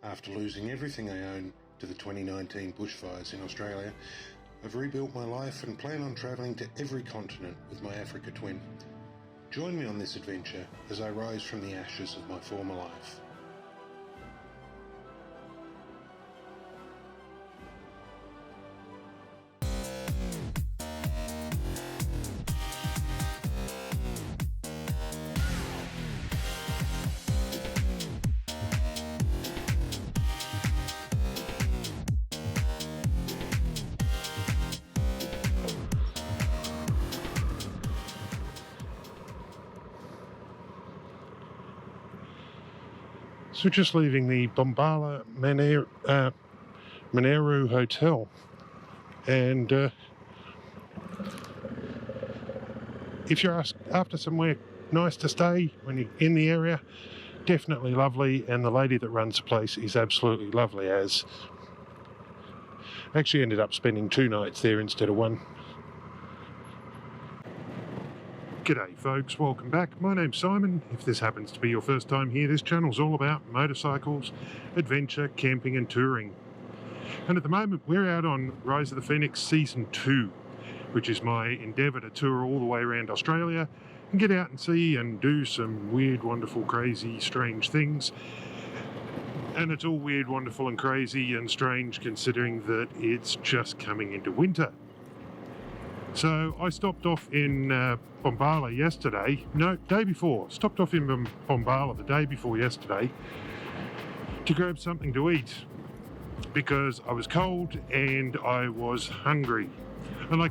After losing everything I own to the 2019 bushfires in Australia, I've rebuilt my life and plan on travelling to every continent with my Africa twin. Join me on this adventure as I rise from the ashes of my former life. So just leaving the Bombala Maneru Hotel, and if you're after somewhere nice to stay when you're in the area, definitely lovely, and the lady that runs the place is absolutely lovely. As actually ended up spending 2 nights there instead of 1. G'day folks, welcome back. My name's Simon. If this happens to be your first time here, this channel's all about motorcycles, adventure, camping and touring. And at the moment we're out on Rise of the Phoenix Season 2, which is my endeavour to tour all the way around Australia and get out and see and do some weird, wonderful, crazy, strange things. And it's all weird, wonderful and crazy and strange considering that it's just coming into winter. So I stopped off in Bombala yesterday, day before. Stopped off in Bombala the day before yesterday to grab something to eat because I was cold and I was hungry. And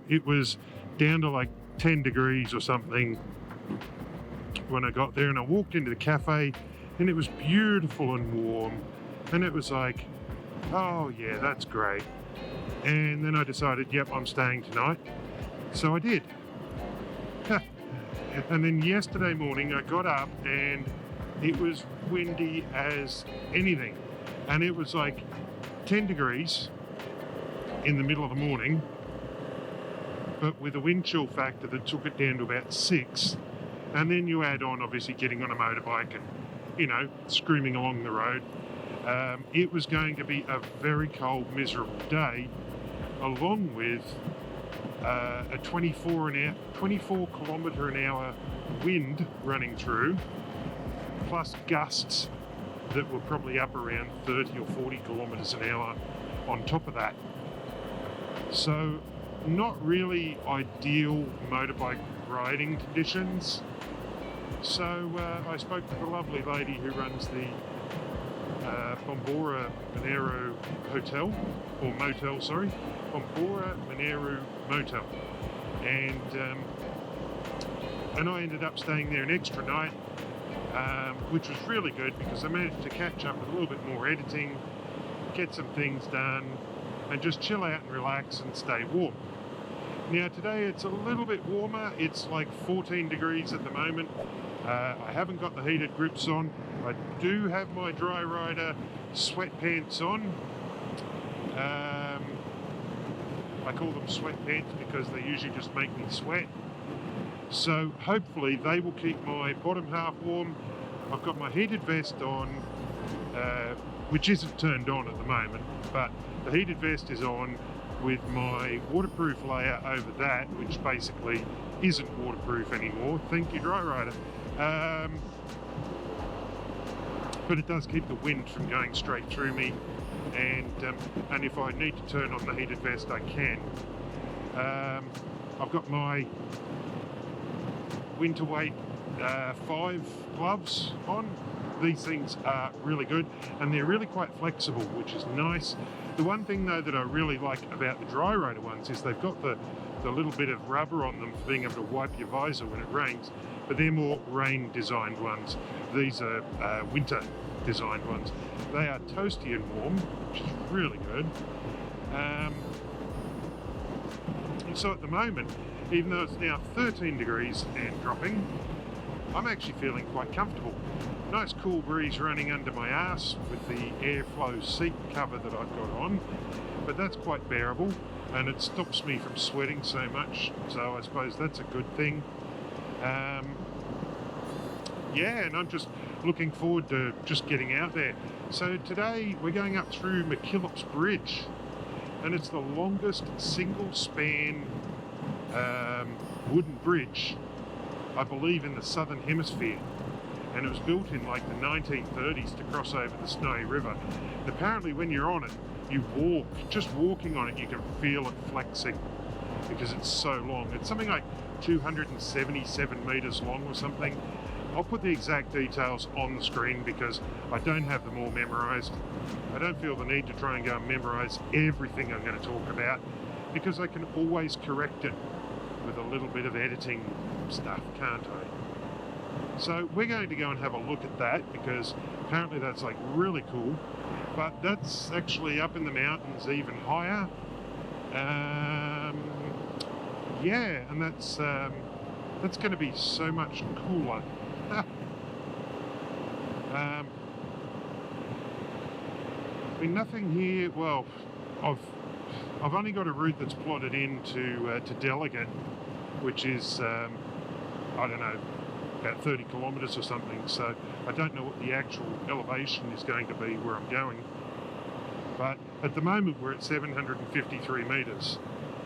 it was down to like 10 degrees or something when I got there, and I walked into the cafe and it was beautiful and warm, and it was like, oh yeah, that's great. And then I decided, yep, I'm staying tonight. So I did. And then yesterday morning I got up and it was windy as anything. And it was like 10 degrees in the middle of the morning, but with a wind chill factor that took it down to about 6. And then you add on obviously getting on a motorbike and, screaming along the road. It was going to be a very cold, miserable day, along with a 24 kilometre an hour wind running through, plus gusts that were probably up around 30 or 40 kilometres an hour on top of that. So not really ideal motorbike riding conditions. So I spoke to the lovely lady who runs the Bombora Maneru Hotel, or Motel, sorry, Bombora Maneru Motel, and I ended up staying there an extra night, which was really good because I managed to catch up with a little bit more editing, get some things done, and just chill out and relax and stay warm. Now today it's a little bit warmer, it's like 14 degrees at the moment. I haven't got the heated grips on. I do have my dry rider sweatpants on. I call them sweatpants because they usually just make me sweat. So hopefully they will keep my bottom half warm. I've got my heated vest on, which isn't turned on at the moment, but the heated vest is on with my waterproof layer over that, which basically isn't waterproof anymore. Thank you, dry rider. But it does keep the wind from going straight through me, and if I need to turn on the heated vest, I can. I've got my winter weight 5 gloves on. These things are really good and they're really quite flexible, which is nice. The one thing though that I really like about the dry rider ones is they've got the little bit of rubber on them for being able to wipe your visor when it rains, but they're more rain designed ones. These are winter designed ones. They are toasty and warm, which is really good. And so at the moment, even though it's now 13 degrees and dropping, I'm actually feeling quite comfortable. Nice cool breeze running under my ass with the airflow seat cover that I've got on, but that's quite bearable and it stops me from sweating so much, so I suppose that's a good thing. yeah, and I'm just looking forward to just getting out there. So today we're going up through McKillops Bridge, and it's the longest single span wooden bridge, I believe, in the southern hemisphere. And it was built in like the 1930s to cross over the Snowy River. And apparently when you're on it, you walk, just walking on it, you can feel it flexing because it's so long. It's something like 277 metres long or something. I'll put the exact details on the screen because I don't have them all memorised. I don't feel the need to try and go and memorise everything I'm going to talk about because I can always correct it with a little bit of editing stuff, can't I? So we're going to go and have a look at that because apparently that's like really cool, but that's actually up in the mountains even higher. Yeah, and that's going to be so much cooler. I mean, nothing here. Well, I've only got a route that's plotted into to Delegate, which is I don't know, about 30 kilometres or something. So I don't know what the actual elevation is going to be where I'm going. But at the moment we're at 753 metres.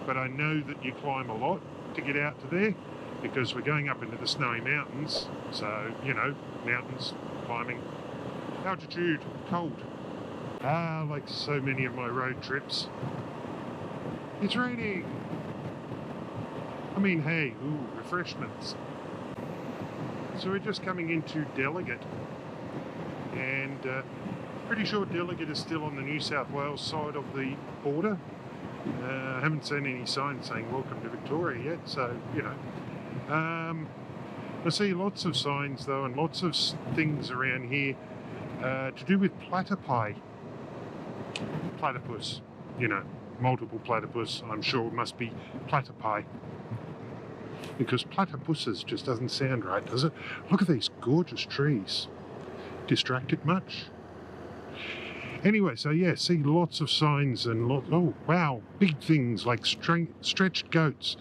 But I know that you climb a lot to get out to there because we're going up into the Snowy Mountains. So, you know, mountains, climbing, altitude, cold. Like so many of my road trips. It's raining. I mean, hey, ooh, refreshments. So we're just coming into Delegate, and pretty sure Delegate is still on the New South Wales side of the border. I haven't seen any signs saying welcome to Victoria yet, so, you know. I see lots of signs though, and lots of things around here to do with platypi. Platypus, you know, multiple platypus, I'm sure it must be platypi. Because platypuses just doesn't sound right, does it? Look at these gorgeous trees. Distracted much? Anyway, so yeah, see lots of signs and oh wow, big things like stretched goats.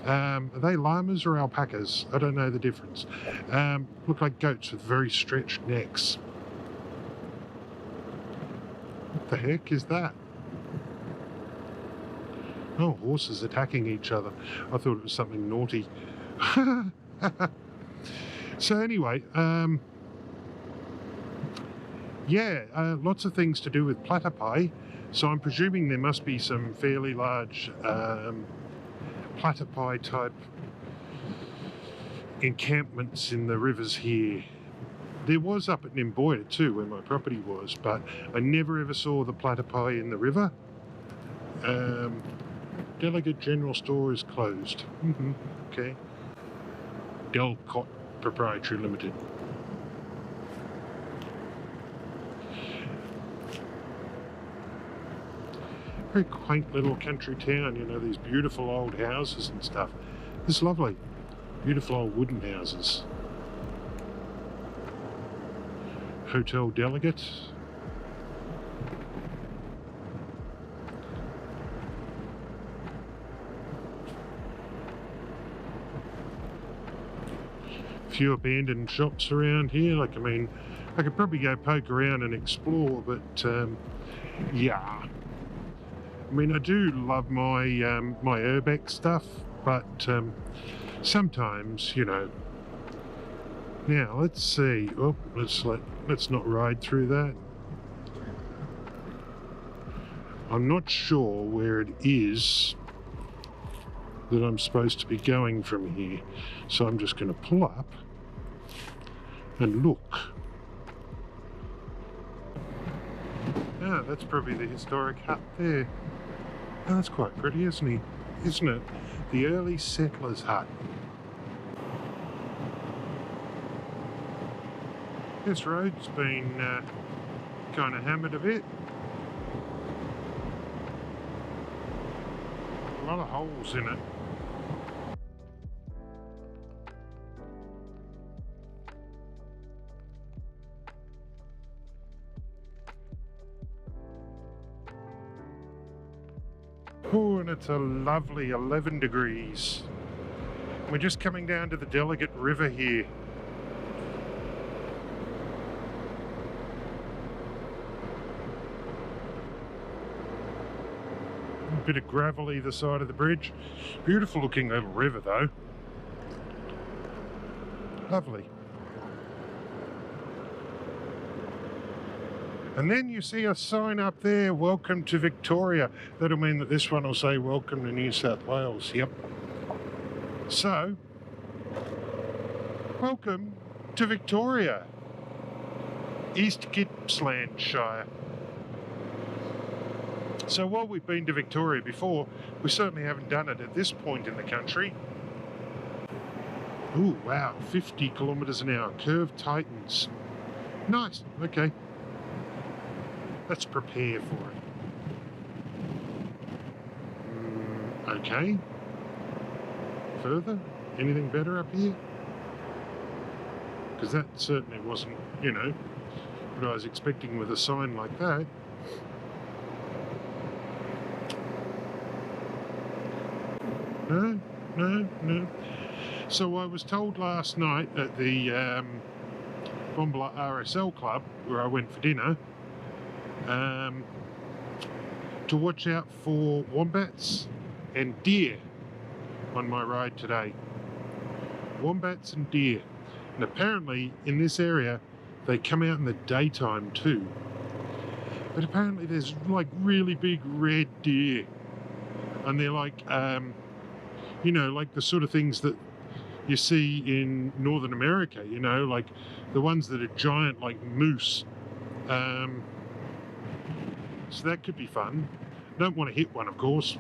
Are they llamas or alpacas? I don't know the difference. Look like goats with very stretched necks. What the heck is that? Oh, horses attacking each other. I thought it was something naughty. So anyway, yeah, lots of things to do with platypi. So I'm presuming there must be some fairly large platypi type encampments in the rivers here. There was up at Nimboida too, where my property was, but I never ever saw the platypi in the river. Delegate General Store is closed. Okay. Delcott Proprietary Limited. Very quaint little country town, you know, these beautiful old houses and stuff. It's lovely. Beautiful old wooden houses. Hotel Delegate. Few abandoned shops around here. Like, I mean, I could probably go poke around and explore, but yeah. I mean, I do love my my urbex stuff, but sometimes, you know. Now let's see. Oh, let's not ride through that. I'm not sure where it is that I'm supposed to be going from here, so I'm just going to pull up and look. Ah, that's probably the historic hut there. Oh, that's quite pretty, isn't it? The early settlers' hut. This road's been kind of hammered a bit. A lot of holes in it. Oh, and it's a lovely 11 degrees. We're just coming down to the Delegate River here. Bit of gravel either side of the bridge. Beautiful looking little river though. Lovely. And then you see a sign up there, welcome to Victoria. That'll mean that this one will say welcome to New South Wales. Yep. So, welcome to Victoria, East Gippsland Shire. So while we've been to Victoria before, we certainly haven't done it at this point in the country. Ooh, wow, 50 kilometres an hour, curve tightens. Nice, okay. Let's prepare for it. Okay. Further? Anything better up here? Because that certainly wasn't, you know, what I was expecting with a sign like that. No. So I was told last night at the Bombala RSL Club, where I went for dinner, to watch out for wombats and deer on my ride today. Wombats and deer. And apparently in this area they come out in the daytime too. But apparently there's like really big red deer. And they're like, you know, like the sort of things that you see in Northern America, you know, like the ones that are giant like moose. So that could be fun. Don't want to hit one, of course.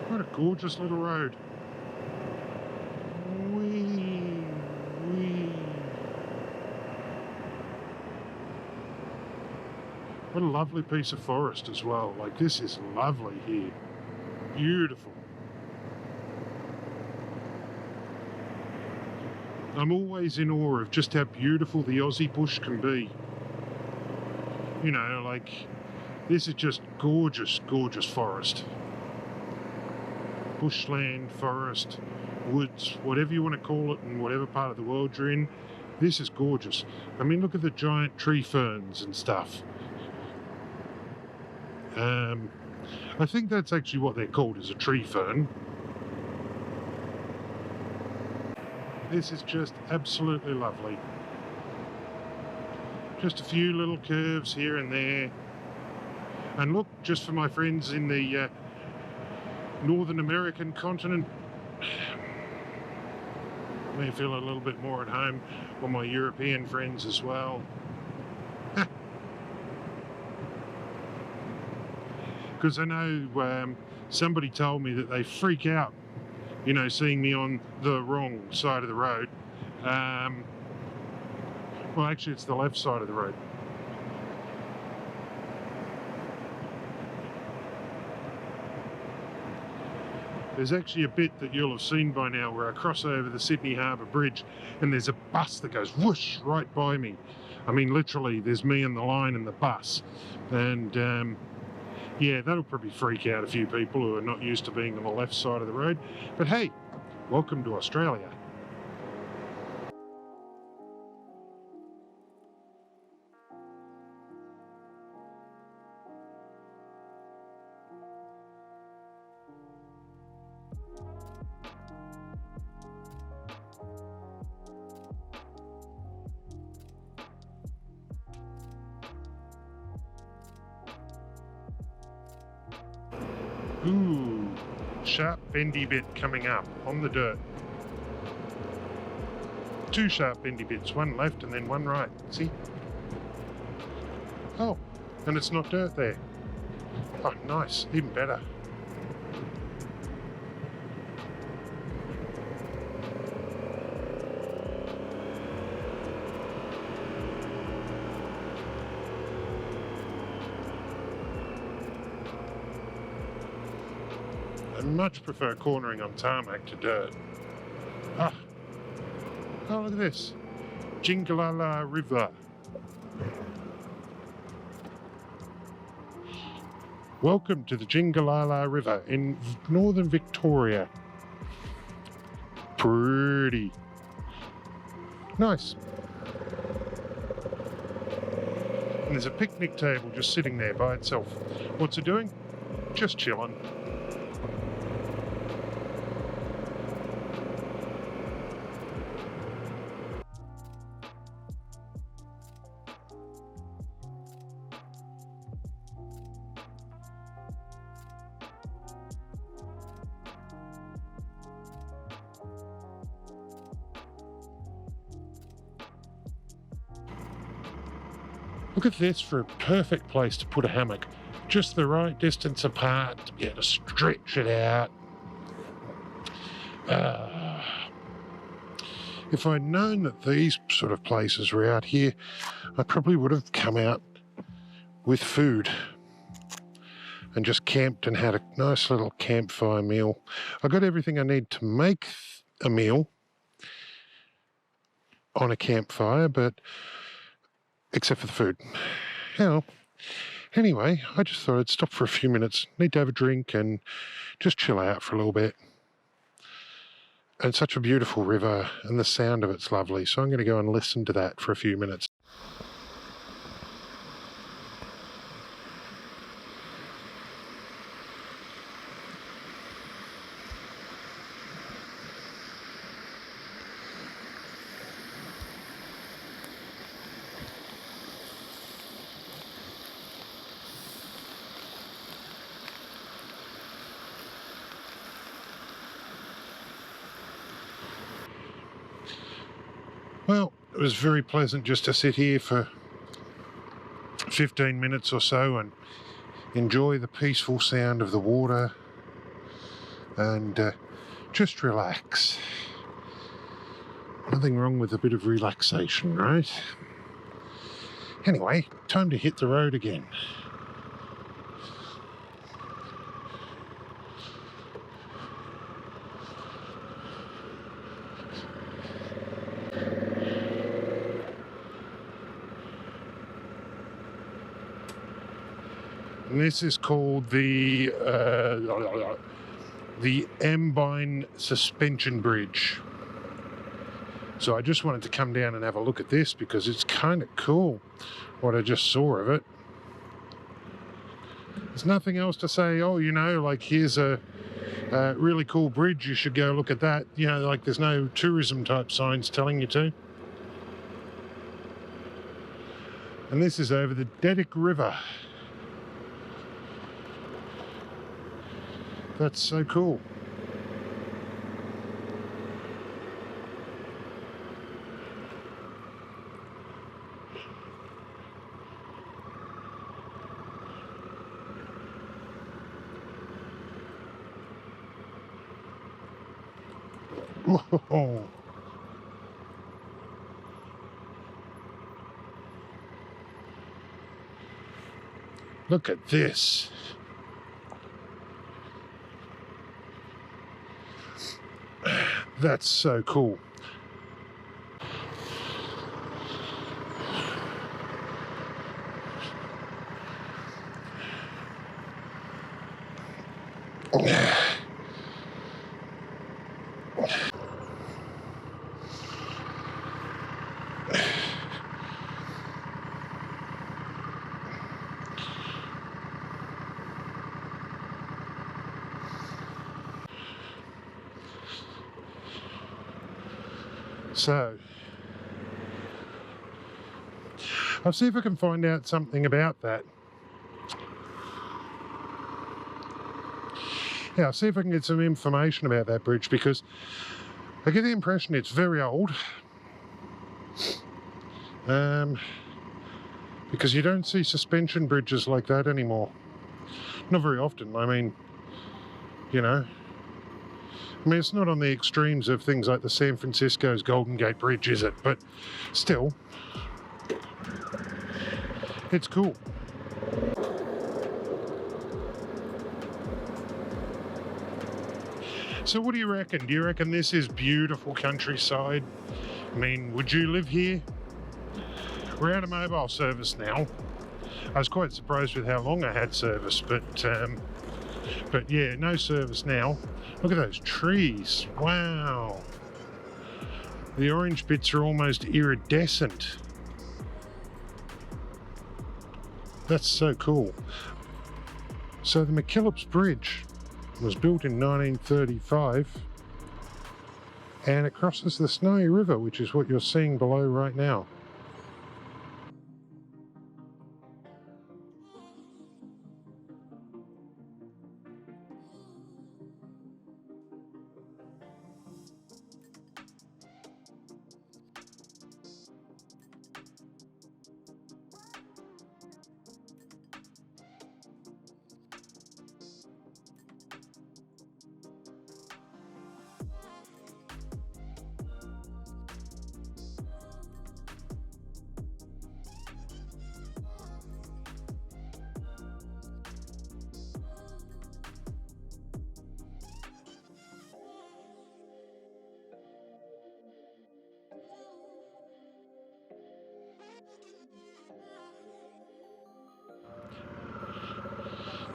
What a gorgeous little road. Wee. What a lovely piece of forest as well. Like, this is lovely here. Beautiful. I'm always in awe of just how beautiful the Aussie bush can be. You know, like, this is just gorgeous, gorgeous forest. Bushland, forest, woods, whatever you want to call it in whatever part of the world you're in, this is gorgeous. I mean, look at the giant tree ferns and stuff. I think that's actually what they're called, is a tree fern. This is just absolutely lovely. Just a few little curves here and there. And look, just for my friends in the Northern American continent, may feel a little bit more at home, or my European friends as well. Because I know somebody told me that they freak out, you know, seeing me on the wrong side of the road. Well, actually it's the left side of the road. There's actually a bit that you'll have seen by now where I cross over the Sydney Harbour Bridge and there's a bus that goes whoosh right by me. I mean, literally, there's me and the line and the bus. And yeah, that'll probably freak out a few people who are not used to being on the left side of the road. But hey, welcome to Australia. Ooh, sharp bendy bit coming up on the dirt. Two sharp bendy bits, one left and then one right. See? Oh, and it's not dirt there. Oh, nice, even better. I much prefer cornering on tarmac to dirt. Ah. Oh, look at this. Jingalala River. Welcome to the Jingalala River in northern Victoria. Pretty. Nice. And there's a picnic table just sitting there by itself. What's it doing? Just chilling. Look at this for a perfect place to put a hammock. Just the right distance apart to be able to stretch it out. If I'd known that these sort of places were out here, I probably would have come out with food and just camped and had a nice little campfire meal. I got everything I need to make a meal on a campfire, but except for the food. Well, anyway, I just thought I'd stop for a few minutes, need to have a drink and just chill out for a little bit. And such a beautiful river, and the sound of it's lovely, so I'm going to go and listen to that for a few minutes. Well, it was very pleasant just to sit here for 15 minutes or so and enjoy the peaceful sound of the water and just relax. Nothing wrong with a bit of relaxation, right? Anyway, time to hit the road again. And this is called the McKillops Suspension Bridge. So I just wanted to come down and have a look at this because it's kind of cool what I just saw of it. There's nothing else to say, oh, you know, like here's a really cool bridge, you should go look at that. You know, like there's no tourism type signs telling you to. And this is over the Dedic River. That's so cool. Whoa. Look at this. That's so cool. So, I'll see if I can find out something about that. Yeah, I'll see if I can get some information about that bridge because I get the impression it's very old. Because you don't see suspension bridges like that anymore. Not very often. I mean, you know, it's not on the extremes of things like the San Francisco's Golden Gate Bridge, is it? But still, it's cool. So what do you reckon? Do you reckon this is beautiful countryside? I mean, would you live here? We're out of mobile service now. I was quite surprised with how long I had service, but yeah, no service now. Look at those trees. Wow. The orange bits are almost iridescent. That's so cool. So the McKillops Bridge was built in 1935 and it crosses the Snowy River, which is what you're seeing below right now.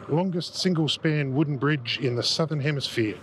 Longest single-span wooden bridge in the Southern Hemisphere.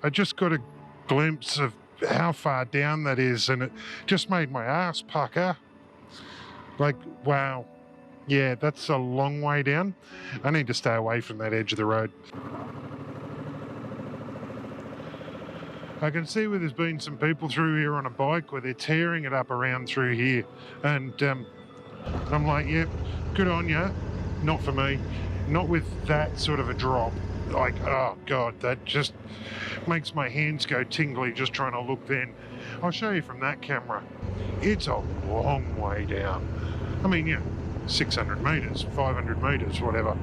I just got a glimpse of how far down that is, and it just made my ass pucker. Like, wow. Yeah, that's a long way down. I need to stay away from that edge of the road. I can see where there's been some people through here on a bike where they're tearing it up around through here. And I'm like, yep, good on you. Not for me. Not with that sort of a drop. Like, oh God, that just makes my hands go tingly just trying to look then. I'll show you from that camera. It's a long way down. I mean, yeah, 600 metres, 500 metres, whatever.